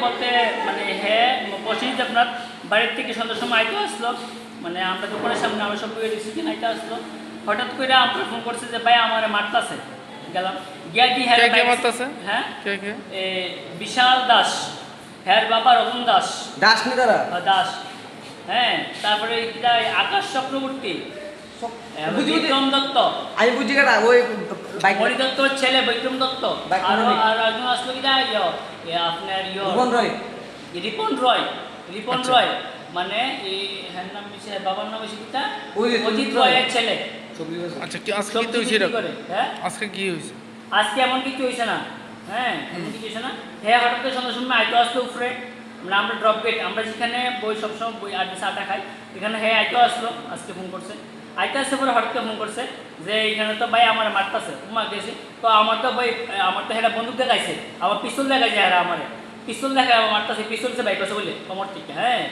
বলতে মানে হ্যাঁ পঁচিশ আপনার বাড়ির থেকে সন্ধ্যার সময় আইতে আসলো, মানে আমরা দোকানের সামনে আমরা সব ডিসিপ্লিন আইতে আসলো। হঠাৎ করে আমরা ফোন করছে যে ভাই আমার মারতাছে। গেলাম গিয়া দি হ্যাঁ হ্যাঁ বিশাল দাস, হ্যার বাবা রতন দাস দাস নি তারা দাস, হ্যাঁ তারপরে আকাশ চক্রবর্তী, বিক্রম দত্ত, আমি বুঝি কাটা ওই মণি দত্তর ছেলে বিক্রম দত্ত, আর একজন আসলো কি আপনার রিপন রয়, রিপন রয়, রিপন রয় মানে এই হ্যার নাম বাবার নাম হচ্ছে কিটা অজিত রয়ের ছেলে। আচ্ছা কি আজকে কি হইছে রে? হ্যাঁ আজকে কি হইছে? আজকে এমন কিছু হইছে না, হ্যাঁ এমন কিছু হইছে না। হ্যাঁ হঠাৎ করে সন্ধ্যার সময় আইতো আসলো উপরে, মানে আমরা ড্রপ গেট আমরা যেখানে বই সবসময় বই আড্ডা চাটা খাই এখানে হ্যাঁ আইতো আসলো, আজকে ফোন করছে। আইতে আসতে পরে হঠাৎ করে ফোন করছে যে এখানে তো ভাই আমার মারতাছে, উমা গেছি তো আমার তো ভাই আমার তো হ্যাঁ বন্দুক দেখাইছে, আমার পিস্তল দেখাইছে, হ্যাঁ আমার পিস্তল দেখায় আমার মারতাছে, পিস্তল সে বাইক আছে বলে কমর ঠিক। হ্যাঁ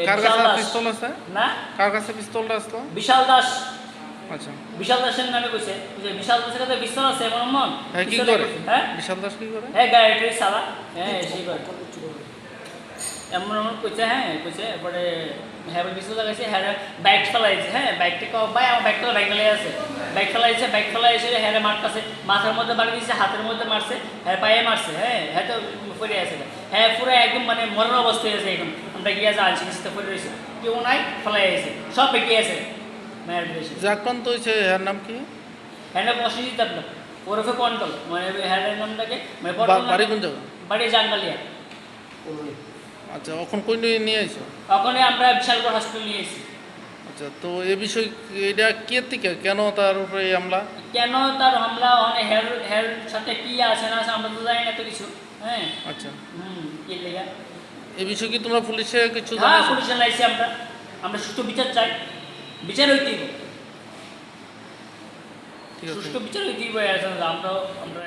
কার কাছে পিস্তল আছে? না কার কাছে পিস্তলটা আসলো? বিশাল দাস। আচ্ছা বিশাল দাসের নামে কইছে যে বিশাল দাসের কাছে পিস্তল আছে এমন মন। হ্যাঁ কি করে? হ্যাঁ বিশাল দাস কি করে? হ্যাঁ গাড়ি চালা, হ্যাঁ সেই করে এমন এমন কইছে, হ্যাঁ কইছে এরপরে হ্যাঁ পিস্তল লাগাইছে, হ্যাঁ বাইক চালাইছে, হ্যাঁ বাইকটা ভাই আমার বাইকটা বাইক চালাই আছে, বাইক চালাইছে, বাইক চালাই এসে হ্যাঁ মারতাছে, মাথার মধ্যে বাড়ি দিয়েছে, হাতের মধ্যে মারছে, হ্যাঁ পায়ে মারছে, হ্যাঁ হ্যাঁ তো পড়ে আছে, হ্যাঁ পুরো একদম মানে মরণ অবস্থায় আছে এখন। আমরা গিয়ে আছে আনছি নিচে পড়ে রয়েছে, কেউ নাই ফলাই আছে, সব বেঁকে আছে মায়ের রয়েছে। আক্রান্ত হয়েছে এর নাম কি? হ্যাঁ অসুস্থ আপনার ওরফে কন্ট্রোল মানে হ্যাঁ নামটাকে মানে বাড়ি কোন জায়গা? বাড়ি জাঙ্গালিয়া। আচ্ছা এখন কই নিয়ে আইছো? ওখানে আমরা বিশালগড় হসপিটাল নিয়ে এসেছি। আচ্ছা তো এই বিষয় এটা কে থেকে কেন তার উপরে হামলা? কেন তার হামলা অনেক হেয়ার সাথে কি আছে না আছে আমরা তো জানি না তো কিছু। হ্যাঁ আচ্ছা কি লেগা এই বিষয়ে কি তোমরা পুলিশে কিছু হ্যাঁ জানাইছো? পুলিশে লাইছি আমরা সুষ্ঠু বিচার চাই, বিচার হইতেই ঠিক আছে সুষ্ঠু বিচার হইতেই আমরা